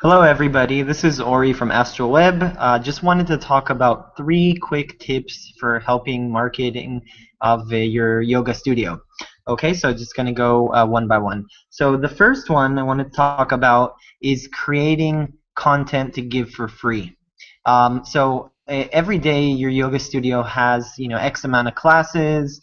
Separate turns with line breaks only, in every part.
Hello everybody, this is Ori from Astral Web. Just wanted to talk about 3 quick tips for helping marketing of your yoga studio. Okay, so just going to go one by one. So the first one I want to talk about is creating content to give for free. Every day your yoga studio has, X amount of classes,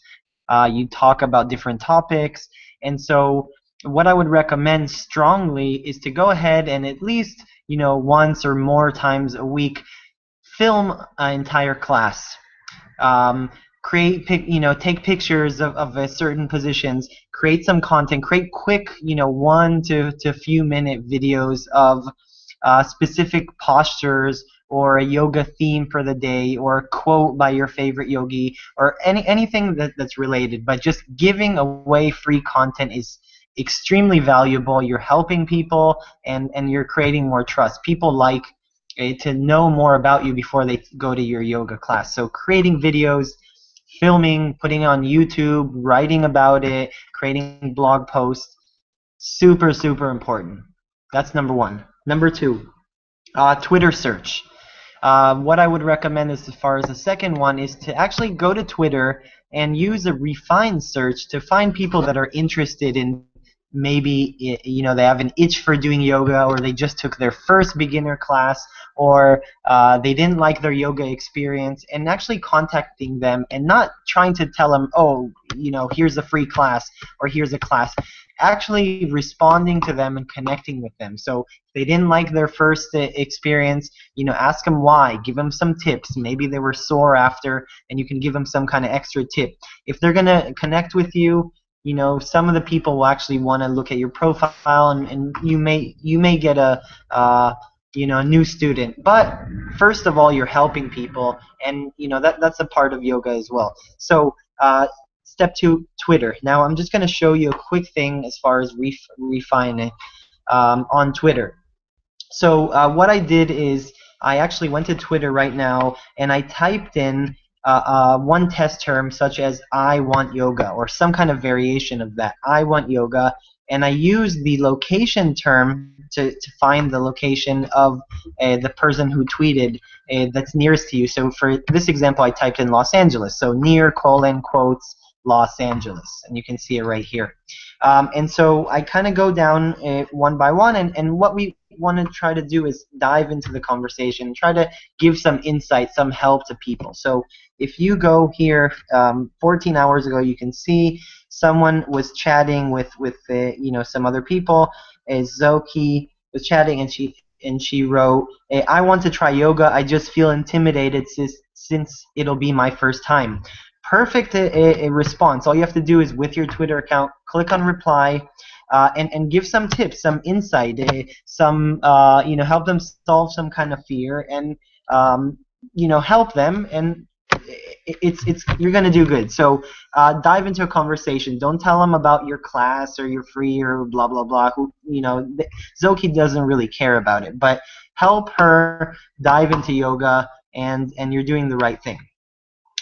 you talk about different topics, and so what I would recommend strongly is to go ahead and at least, once or more times a week, film an entire class. Take pictures of certain positions, create some content, create quick, 1 to few minute videos of specific postures or a yoga theme for the day or a quote by your favorite yogi or anything that's related. But just giving away free content is extremely valuable. You're helping people, and you're creating more trust. People like to know more about you before they go to your yoga class. So creating videos, filming, putting on YouTube, writing about it, creating blog posts, super, super important. That's number one. Number two, Twitter search. What I would recommend as far as the second one is to actually go to Twitter and use a refined search to find people that are interested in maybe they have an itch for doing yoga, or they just took their first beginner class, or they didn't like their yoga experience, and actually contacting them and not trying to tell them, oh, here's a free class or here's a class. Actually responding to them and connecting with them. So if they didn't like their first experience, ask them why, give them some tips. Maybe they were sore after, and you can give them some kind of extra tip. If they're gonna connect with you, some of the people will actually want to look at your profile, and you may get a new student. But first of all, you're helping people, and that's a part of yoga as well. So step two, Twitter. Now I'm just going to show you a quick thing as far as refining on Twitter. So what I did is I actually went to Twitter right now and I typed in one test term such as I want yoga, or some kind of variation of that, I want yoga, and I used the location term to find the location of the person who tweeted that's nearest to you. So for this example, I typed in Los Angeles, so near : quotes Los Angeles, and you can see it right here. And so I kind of go down one by one, and what we want to try to do is dive into the conversation, try to give some insight, some help to people. So if you go here 14 hours ago, you can see someone was chatting with some other people. Zoki was chatting, and she wrote, I want to try yoga, I just feel intimidated since it'll be my first time. Perfect a response. All you have to do is, with your Twitter account, click on reply, and give some tips, some insight, help them solve some kind of fear, and help them, and you're gonna do good. So dive into a conversation. Don't tell them about your class or your free or blah blah blah. Zoki doesn't really care about it, but help her dive into yoga, and you're doing the right thing.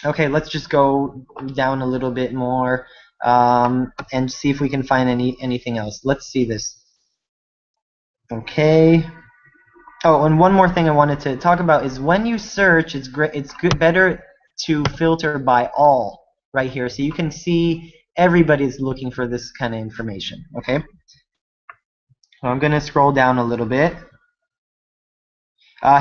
Okay, let's just go down a little bit more and see if we can find anything else. Let's see this. Okay. Oh, and one more thing I wanted to talk about is when you search, it's better to filter by all right here, so you can see everybody's looking for this kind of information. Okay. So I'm gonna scroll down a little bit.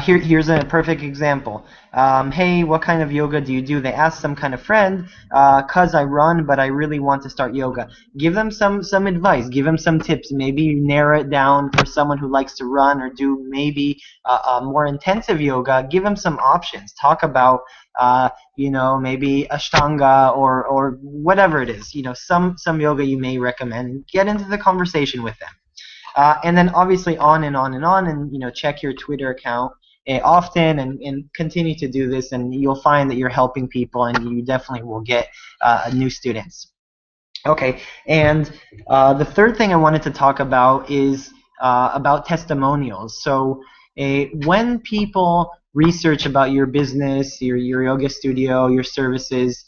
Here's a perfect example. Hey, what kind of yoga do you do? They ask some kind of friend, cause I run, but I really want to start yoga. Give them some advice. Give them some tips. Maybe narrow it down for someone who likes to run or do maybe more intensive yoga. Give them some options. Talk about maybe Ashtanga or whatever it is. Some yoga you may recommend. Get into the conversation with them. And then obviously on and on and on, and check your Twitter account often, and continue to do this, and you'll find that you're helping people, and you definitely will get new students. Okay, and the third thing I wanted to talk about is about testimonials. So when people research about your business, your yoga studio, your services,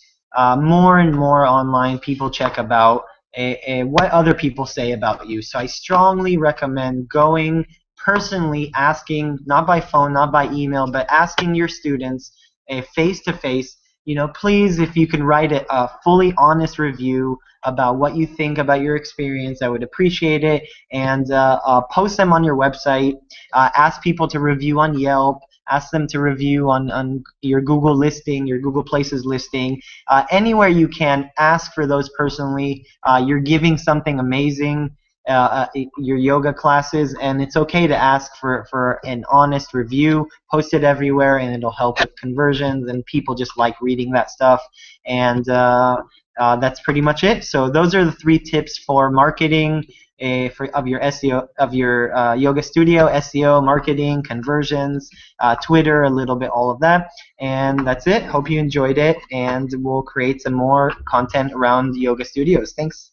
more and more online people check about what other people say about you. So I strongly recommend going personally asking, not by phone, not by email, but asking your students face to face, please, if you can write a fully honest review about what you think about your experience, I would appreciate it. And post them on your website. Ask people to review on Yelp. Ask them to review on your Google listing, your Google Places listing. Anywhere you can, ask for those personally. You're giving something amazing. Your yoga classes, and it's okay to ask for an honest review. Post it everywhere, and it'll help with conversions, and people just like reading that stuff. And that's pretty much it. So those are the 3 tips for marketing of your SEO, of your yoga studio: SEO, marketing, conversions, Twitter, a little bit, all of that. And that's it. Hope you enjoyed it, and we'll create some more content around yoga studios. Thanks.